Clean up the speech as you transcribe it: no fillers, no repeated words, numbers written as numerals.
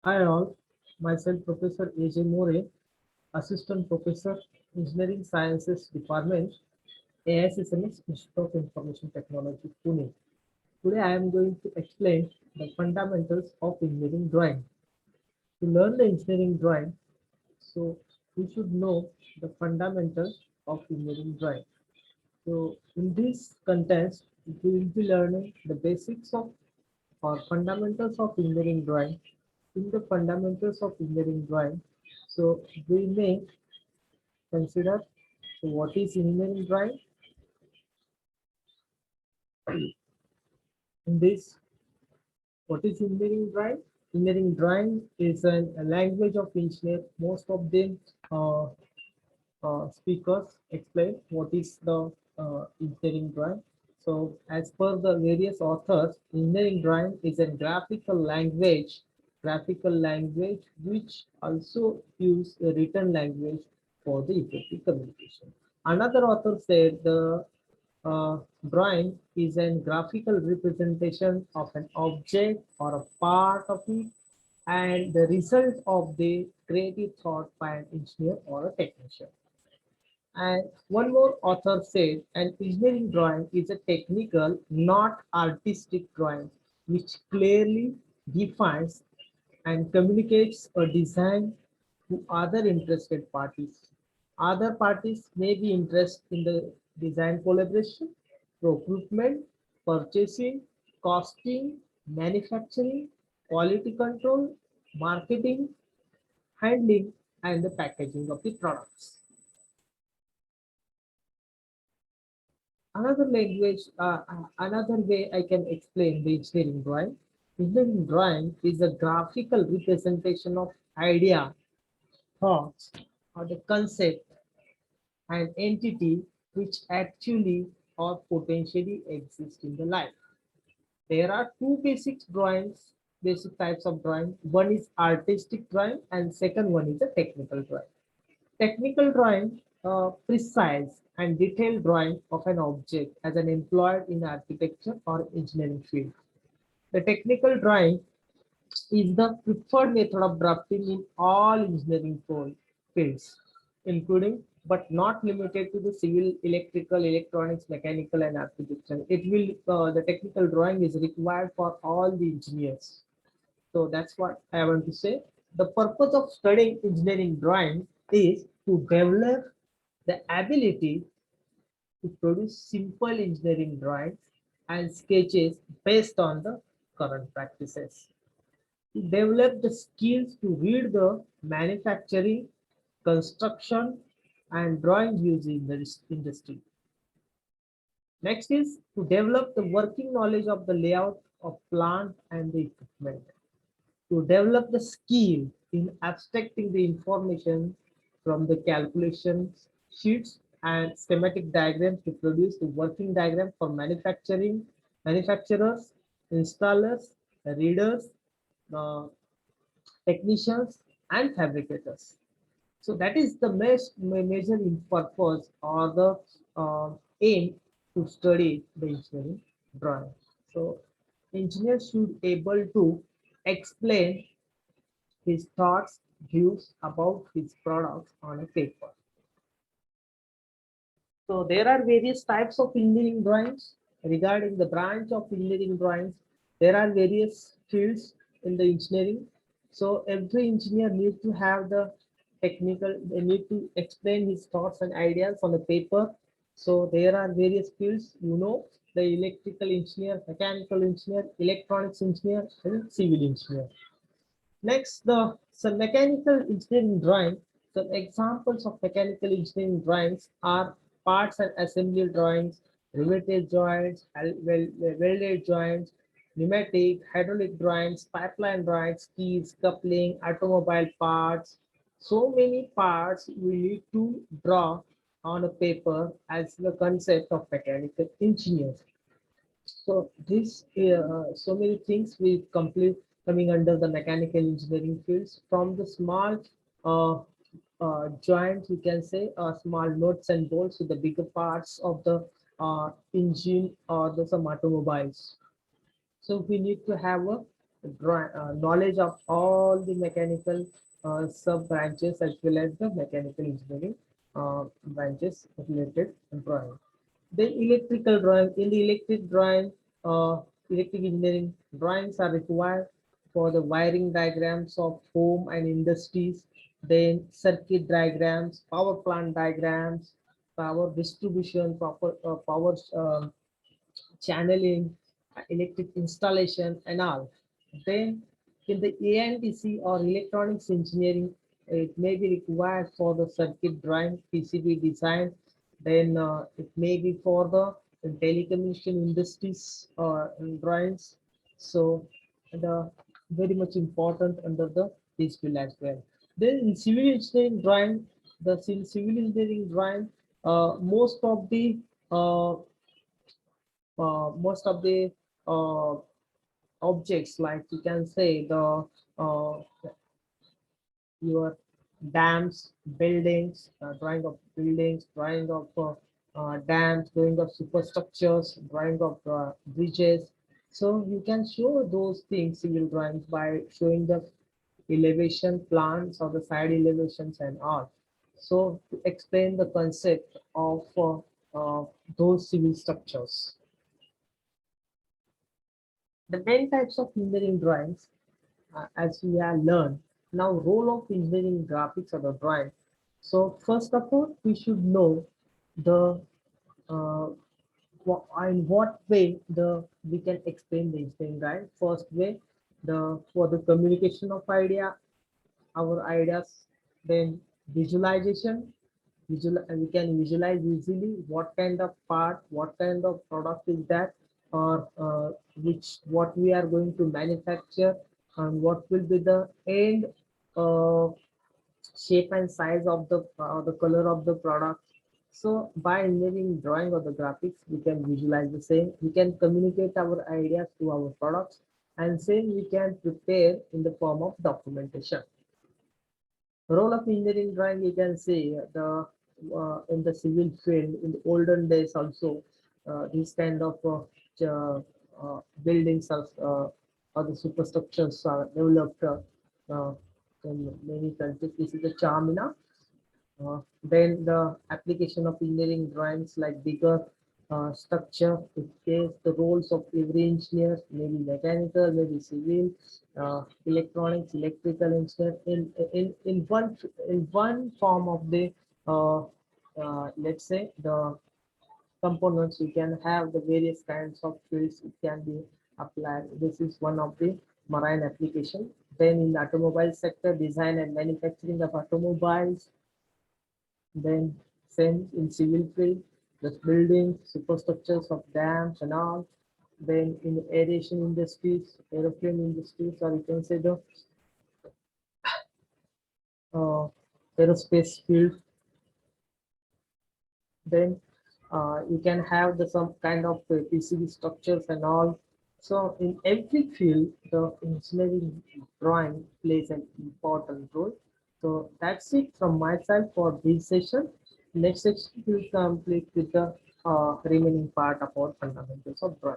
Hi all, myself Professor AJ More, Assistant Professor, Engineering Sciences Department, AISSMS Institute of Information Technology, Pune. Today I am going to explain the fundamentals of engineering drawing. To learn the engineering drawing, so we should know the fundamentals of engineering drawing. So in this context, we will be learning the basics of or fundamentals of engineering drawing. In the fundamentals of engineering drawing, so we may consider what is engineering drawing. In this, what is engineering drawing? Engineering drawing is a language of engineer. Most of them uh, speakers explain what is the engineering drawing. So, as per the various authors, engineering drawing is a graphical language which also use a written language for the effective communication. Another author said the drawing is a graphical representation of an object or a part of it and the result of the creative thought by an engineer or a technician. And one more author said an engineering drawing is a technical, not artistic drawing, which clearly defines and communicates a design to other interested parties. Other parties may be interested in the design collaboration, procurement, purchasing, costing, manufacturing, quality control, marketing, handling, and the packaging of the products. Another way I can explain the engineering drawing. Engineering drawing is a graphical representation of idea, thoughts, or the concept and entity which actually or potentially exist in the life. There are two basic types of drawing. One is artistic drawing and second one is a technical drawing. Technical drawing, precise and detailed drawing of an object as an employed in architecture or engineering field. The technical drawing is the preferred method of drafting in all fields, including but not limited to the civil, electrical, electronics, mechanical, and architecture. The technical drawing is required for all the engineers. So that's what I want to say. The purpose of studying engineering drawing is to develop the ability to produce simple engineering drawings and sketches based on the current practices. To develop the skills to read the manufacturing, construction, and drawing use in the industry. Next is to develop the working knowledge of the layout of plant and the equipment. To develop the skill in abstracting the information from the calculation sheets and schematic diagrams to produce the working diagram for manufacturers, installers, readers, uh, technicians, and fabricators. So that is the major purpose or the aim to study the engineering drawing. So engineers should able to explain his thoughts, views about his products on a paper. So there are various types of engineering drawings. Regarding the branch of engineering drawings, there are various fields in the engineering. So every engineer needs to have the they need to explain his thoughts and ideas on a paper. So there are various fields, the electrical engineer, mechanical engineer, electronics engineer, and civil engineer. Next, the some mechanical engineering drawing. The examples of mechanical engineering drawings are parts and assembly drawings, riveted joints, welded joints, pneumatic, hydraulic drawings, pipeline drawings, keys, coupling, automobile parts. So many parts we need to draw on a paper as the concept of mechanical engineers. So so many things we complete coming under the mechanical engineering fields from the small uh, joints, you can say, small nuts and bolts to the bigger parts of the engine or some automobiles. So we need to have knowledge of all the mechanical sub branches as well as the mechanical engineering branches related drawing. Then electrical drawing. In the electric drawing, electric engineering drawings are required for the wiring diagrams of home and industries, then circuit diagrams, power plant diagrams, power distribution, power channeling, electric installation, and all. Then in the ANDC or electronics engineering, it may be required for the circuit drawing, PCB design. Then it may be for the telecommunication industries drawings. So the very much important under the this field as well. Then in civil engineering drawing, the civil engineering drawing, uh, most of the uh, objects, like you can say the uh, your dams, buildings, drawing of buildings, drawing of dams, drawing of superstructures, drawing of bridges. So you can show those things civil drawings by showing the elevation plans or the side elevations and all. So to explain the concept of those civil structures. The main types of engineering drawings, as we have learned. Now, role of engineering graphics or the drawing. So first of all, we should know the uh, in what way the we can explain the engineering drawing. First way, the for the communication of our ideas, then visualization. We can visualize easily what kind of part, what kind of product is that, or which what we are going to manufacture, and what will be the end uh, shape and size of the color of the product. So by engineering drawing or the graphics, we can visualize the same. We can communicate our ideas to our products, and same we can prepare in the form of documentation. Role of engineering drawing, you can see the in the civil field in the olden days also, these kind of buildings or the superstructures are developed uh, in many countries. This is the Charmina. Then the application of engineering drawings, like bigger structure, it takes the roles of every engineer, maybe mechanical, maybe civil, electronics, electrical engineer, in one form of the uh, let's say the components. You can have the various kinds of fields it can be applied. This is one of the marine application. Then in the automobile sector, design and manufacturing of automobiles. Then same in civil field, the buildings, superstructures of dams and all. Then in aviation industries, aeroplane industries, or you can say the uh, aerospace field. Then you can have the some kind of PCB structures and all. So in every field, the engineering drawing plays an important role. So that's it from my side for this session. Next section will complete with the remaining part about fundamentals of drawing.